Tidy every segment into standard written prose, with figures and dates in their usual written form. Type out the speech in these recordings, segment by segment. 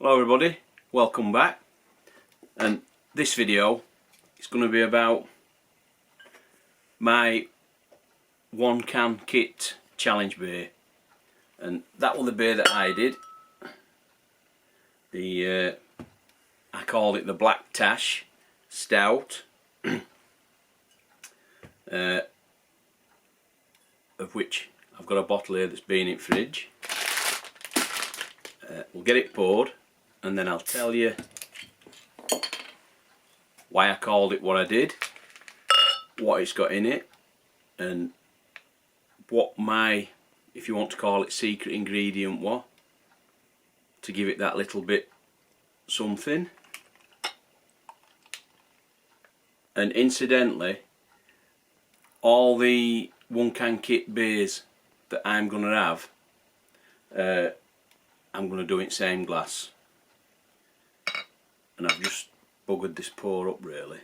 Hello everybody, welcome back, and this video is going to be about my 1 can kit challenge beer, and that was the beer that I did. I called it the Black Tash Stout, of which I've got a bottle here that's been in fridge. We'll get it poured and then I'll tell you why I called it what I did, what it's got in it, and what my, if you want to call it, secret ingredient was to give it that little bit something. And incidentally, all the 1 can kit beers that I'm going to have, I'm going to do it in same glass, and I've just buggered this pour up really.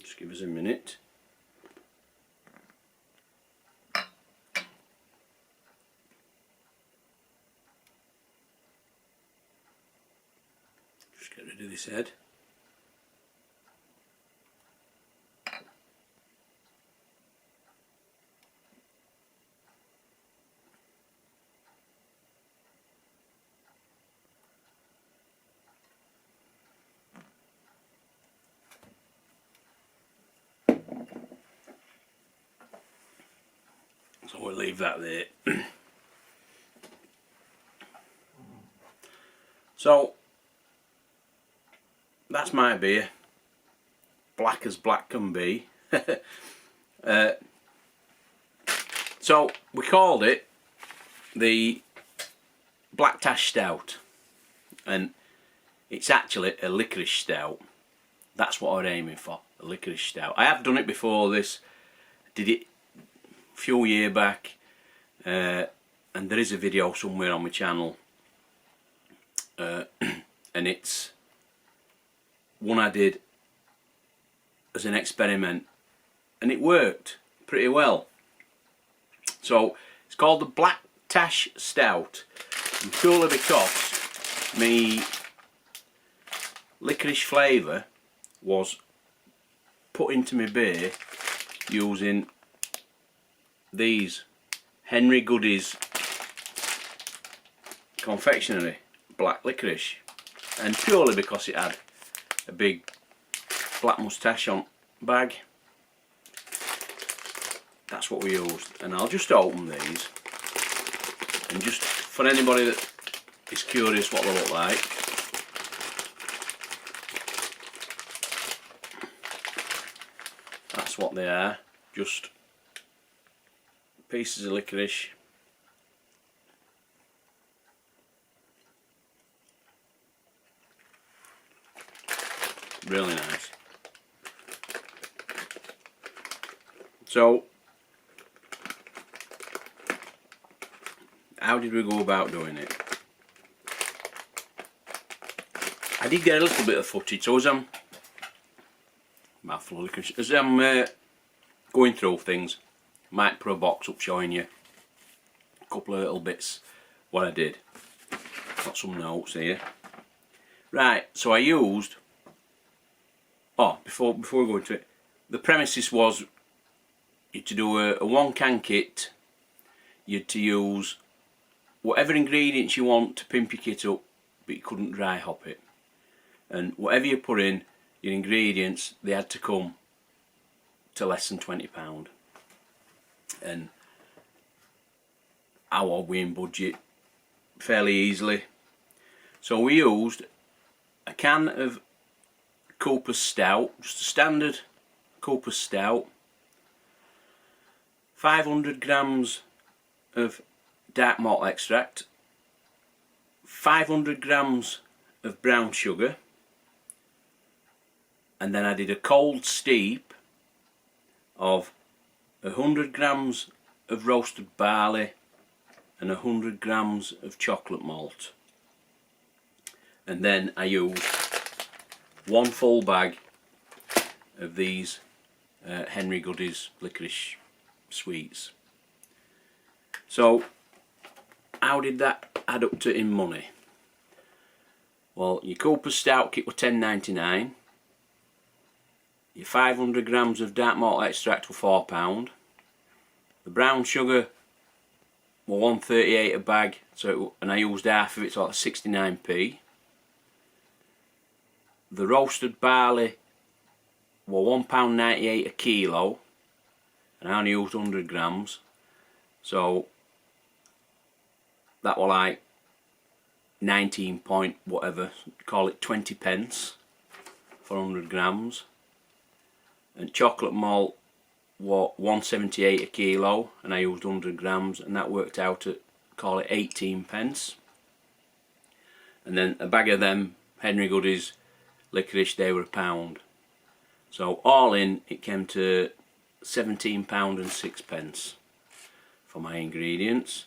Just give us a minute. Just get rid of this head. So we'll leave that there. So that's my beer, black as black can be. So we called it the Black Tash Stout, and it's actually a licorice stout. That's what I'm aiming for, a licorice stout. I have done it before this, did it a few years back, and there is a video somewhere on my channel, and it's one I did as an experiment, and it worked pretty well. So it's called the Black Tash Stout, and purely because my licorice flavour was put into my beer using these Henry Goodies confectionery black licorice, and purely because it had a big black moustache on bag, that's what we used. And I'll just open these, and just for anybody that is curious what they look like, that's what they are, just pieces of licorice. Really nice. So how did we go about doing it? I did get a little bit of footage, so as I'm mouthful of licorice, as I'm going through things, might put a box up showing you a couple of little bits what I did. Got some notes here. Right, so I used, before we go into it, the premises was you to do a 1 can kit, you'd to use whatever ingredients you want to pimp your kit up, but you couldn't dry hop it. And whatever you put in, your ingredients, they had to come to less than £20. And I was in budget fairly easily. So we used a can of Cooper's Stout, just a standard Cooper's Stout, 500 grams of dark malt extract, 500 grams of brown sugar, and then I did a cold steep of 100 grams of roasted barley and 100 grams of chocolate malt. And then I used 1 full bag of these Henry Goodies licorice sweets. So how did that add up to in money? Well, your Cooper's Stout kit were £10.99. Your 500 grams of dark malt extract were £4. The brown sugar were £1.38 a bag, and I used half of it, so that's 69p. The roasted barley were £1.98 a kilo, and I only used 100 grams, so that were like 19 point whatever, call it 20 pence for 100 grams. And chocolate malt were £1.78 a kilo, and I used 100 grams, and that worked out at, call it 18 pence. And then a bag of them Henry Goodies licorice, they were £1. So all in, it came to £17.06 for my ingredients.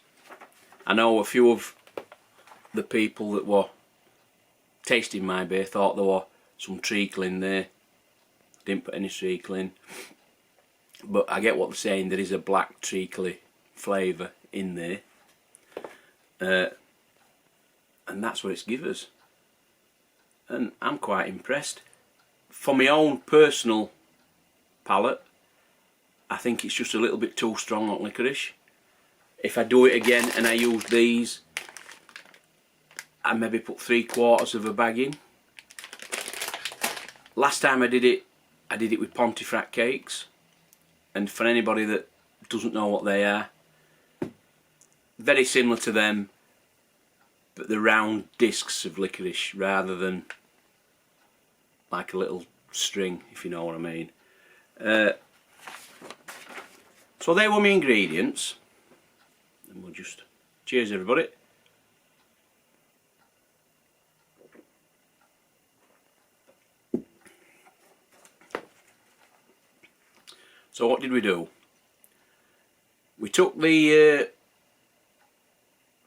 I know a few of the people that were tasting my beer thought there were some treacle in there. Didn't put any treacle in, but I get what they're saying. There is a black treacly flavour in there, and that's what it's given us. And I'm quite impressed. For my own personal palate, I think it's just a little bit too strong on licorice. If I do it again and I use these, I maybe put 3/4 of a bag in. Last time I did it with Pontefract cakes, and for anybody that doesn't know what they are, very similar to them, but the round discs of licorice rather than like a little string, if you know what I mean. So they were my ingredients, and we'll just cheers everybody. So what did we do? We took the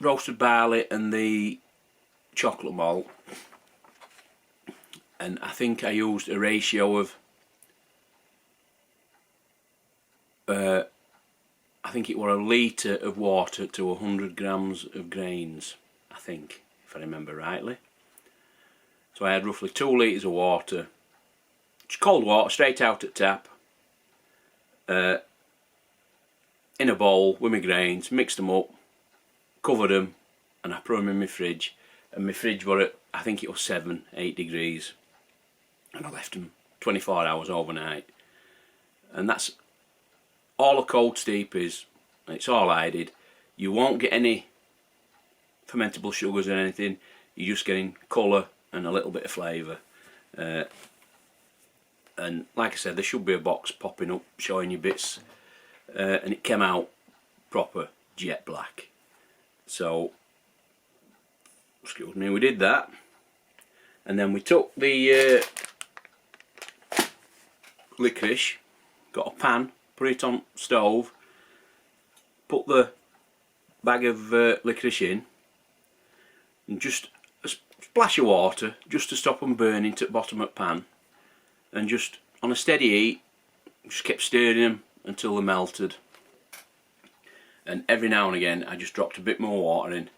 roasted barley and the chocolate malt, and I think I used a ratio of I think it was 1 litre of water to 100 grams of grains, I think, if I remember rightly. So I had roughly 2 litres of water, just cold water straight out at tap, in a bowl with my grains, mixed them up, covered them, and I put them in my fridge. And my fridge was at, I think it was 7-8 degrees, and I left them 24 hours overnight. And that's all a cold steep is, and it's all I did. You won't get any fermentable sugars or anything, you're just getting colour and a little bit of flavour. And like I said, there should be a box popping up showing you bits, and it came out proper jet black. So, excuse me, we did that, and then we took the licorice, got a pan, put it on stove, put the bag of licorice in, and just a splash of water just to stop them burning to the bottom of the pan, and just on a steady heat just kept stirring them until they melted. And every now and again I just dropped a bit more water in,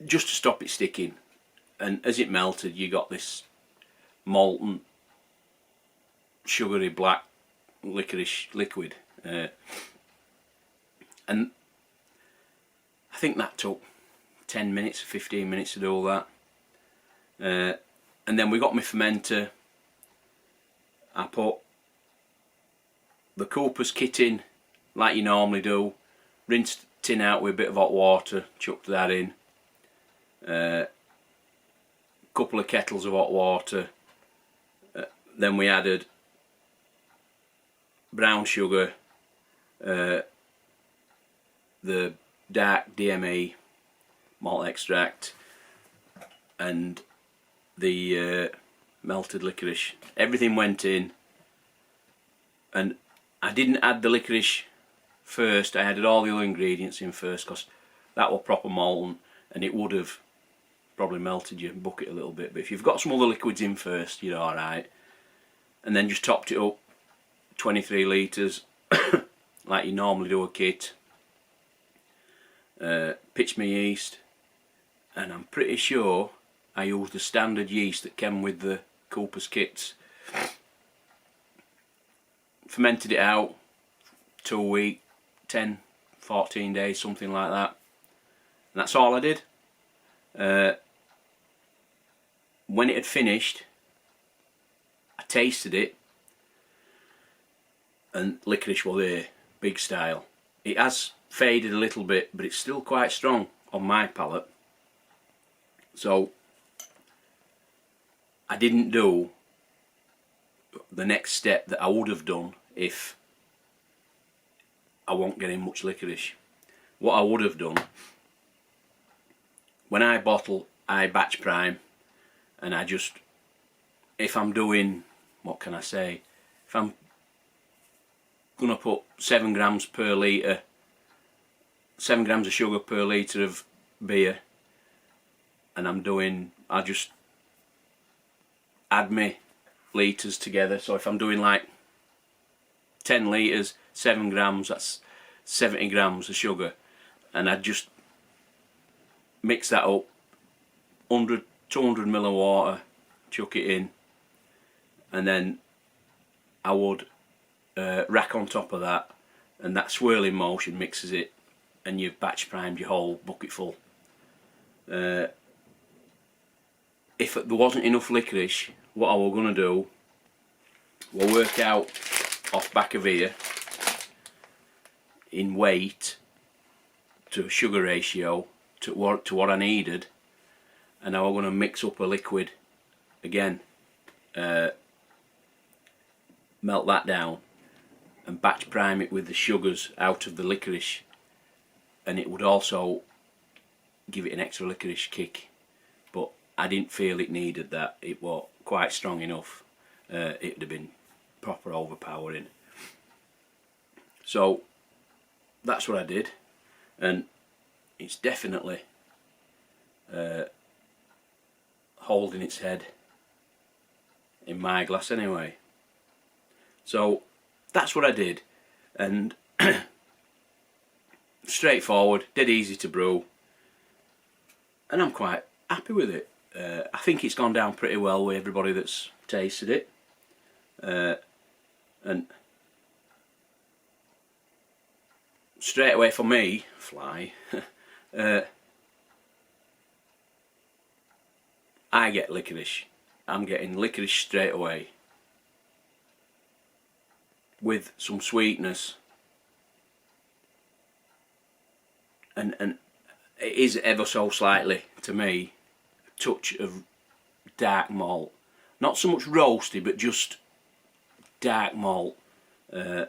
just to stop it sticking. And as it melted, you got this molten sugary black licorice liquid, and I think that took 10 minutes, 15 minutes to do all that. And then we got my fermenter. I put the Cooper's kit in like you normally do, rinsed the tin out with a bit of hot water, chucked that in, couple of kettles of hot water, then we added brown sugar, the dark DME malt extract, and the melted licorice. Everything went in, and I didn't add the licorice first. I added all the other ingredients in first because that was proper molten, and it would have probably melted your bucket a little bit. But if you've got some other liquids in first, you're alright. And then just topped it up 23 litres like you normally do a kit, pitched my yeast, and I'm pretty sure I used the standard yeast that came with the Cooper's kits. Fermented it out 2 weeks, 10, 14 days, something like that. And that's all I did. When it had finished, I tasted it, and licorice was there, big style. It has faded a little bit, but it's still quite strong on my palate. So I didn't do the next step that I would have done if I wasn't getting much licorice. What I would have done, when I bottle, I batch prime, and I just, if I'm doing, what can I say, if I'm gonna put 7 grams per litre, 7 grams of sugar per litre of beer, and I just add my litres together. So if I'm doing like 10 litres, 7 grams, that's 70 grams of sugar, and I just mix that up, 100, 200 ml of water, chuck it in, and then I would rack on top of that, and that swirling motion mixes it, and you've batch primed your whole bucket full. If there wasn't enough licorice, what I was going to do, we'll work out off back of here in weight to sugar ratio to what I needed, and I was going to mix up a liquid again, melt that down and batch prime it with the sugars out of the licorice, and it would also give it an extra licorice kick. But I didn't feel it needed that. It was quite strong enough. It would have been proper overpowering. So that's what I did, and it's definitely holding its head in my glass anyway. So that's what I did, and straightforward, dead easy to brew, and I'm quite happy with it. I think it's gone down pretty well with everybody that's tasted it, and straight away for me, fly, I get licorice. I'm getting licorice straight away, with some sweetness, and it is ever so slightly, to me, a touch of dark malt. Not so much roasty, but just dark malt, and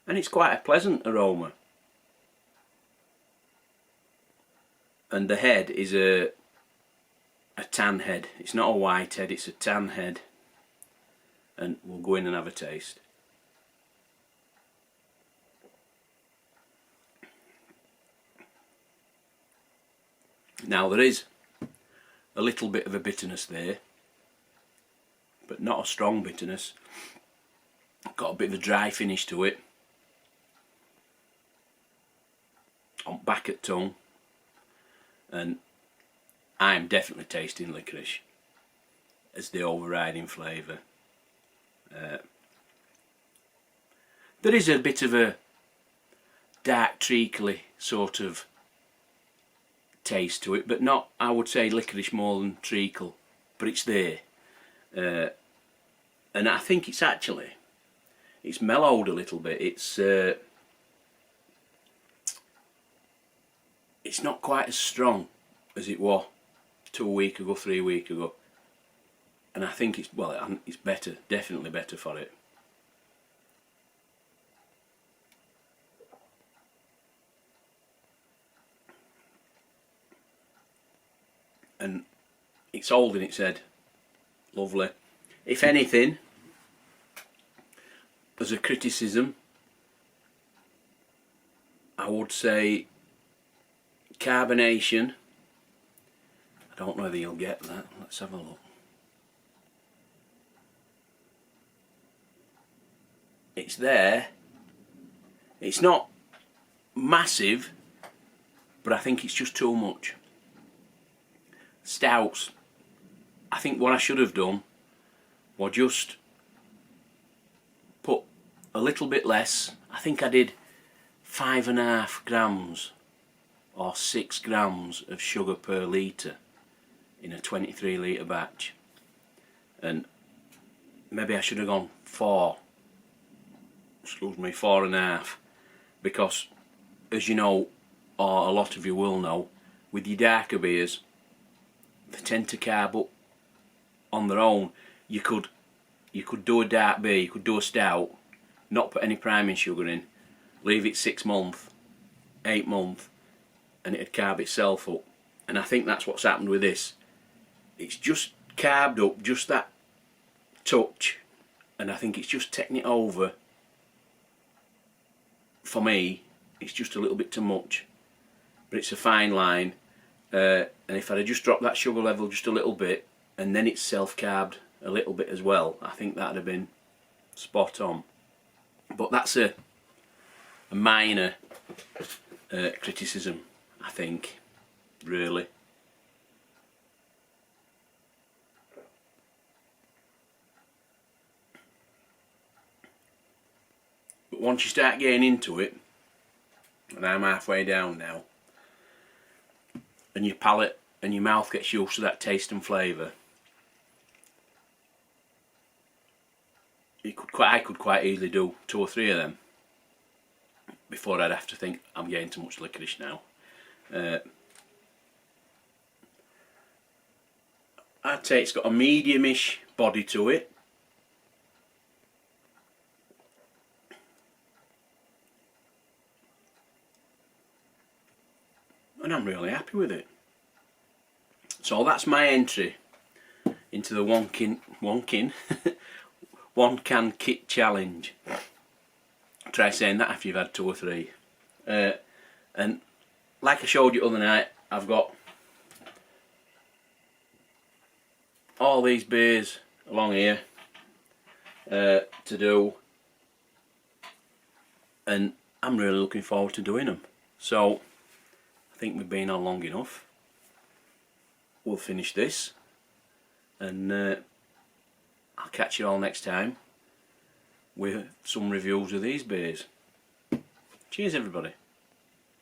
it's quite a pleasant aroma. And the head is a tan head. It's not a white head, it's a tan head. And we'll go in and have a taste. Now there is a little bit of a bitterness there, but not a strong bitterness. Got a bit of a dry finish to it on back at tongue, and I'm definitely tasting licorice as the overriding flavour. There is a bit of a dark treacly sort of taste to it, but not, I would say, licorice more than treacle, but it's there. And I think it's mellowed a little bit. It's not quite as strong as it was 2 weeks ago, 3 weeks ago, and I think it's better, definitely better for it. And it's holding its head lovely. If anything, as a criticism, I would say carbonation. I don't know whether you'll get that. Let's have a look. It's there. It's not massive, but I think it's just too much. Stouts, I think what I should have done was just put a little bit less. I think I did 5.5 grams or 6 grams of sugar per litre in a 23 litre batch, and maybe I should have gone 4.5, because as you know, or a lot of you will know, with your darker beers, they tend to carb up on their own. You could do a dark beer, you could do a stout, not put any priming sugar in, leave it 6 months, 8 months, and it'd carb itself up. And I think that's what's happened with this. It's just carbed up, just that touch, and I think it's just taking it over. For me, it's just a little bit too much, but it's a fine line. And if I'd have just dropped that sugar level just a little bit, and then it's self-carbed a little bit as well, I think that'd have been spot on. But that's a minor criticism, I think, really. But once you start getting into it, and I'm halfway down now, and your palate and your mouth gets used to that taste and flavour, I could quite easily do 2 or 3 of them before I'd have to think I'm getting too much licorice now. I'd say it's got a medium-ish body to it. And I'm really happy with it. So that's my entry into the one can kit challenge. Try saying that after you've had 2 or 3. And like I showed you the other night, I've got all these beers along here to do, and I'm really looking forward to doing them. So I think we've been on long enough. We'll finish this, and I'll catch you all next time with some reviews of these beers. Cheers everybody.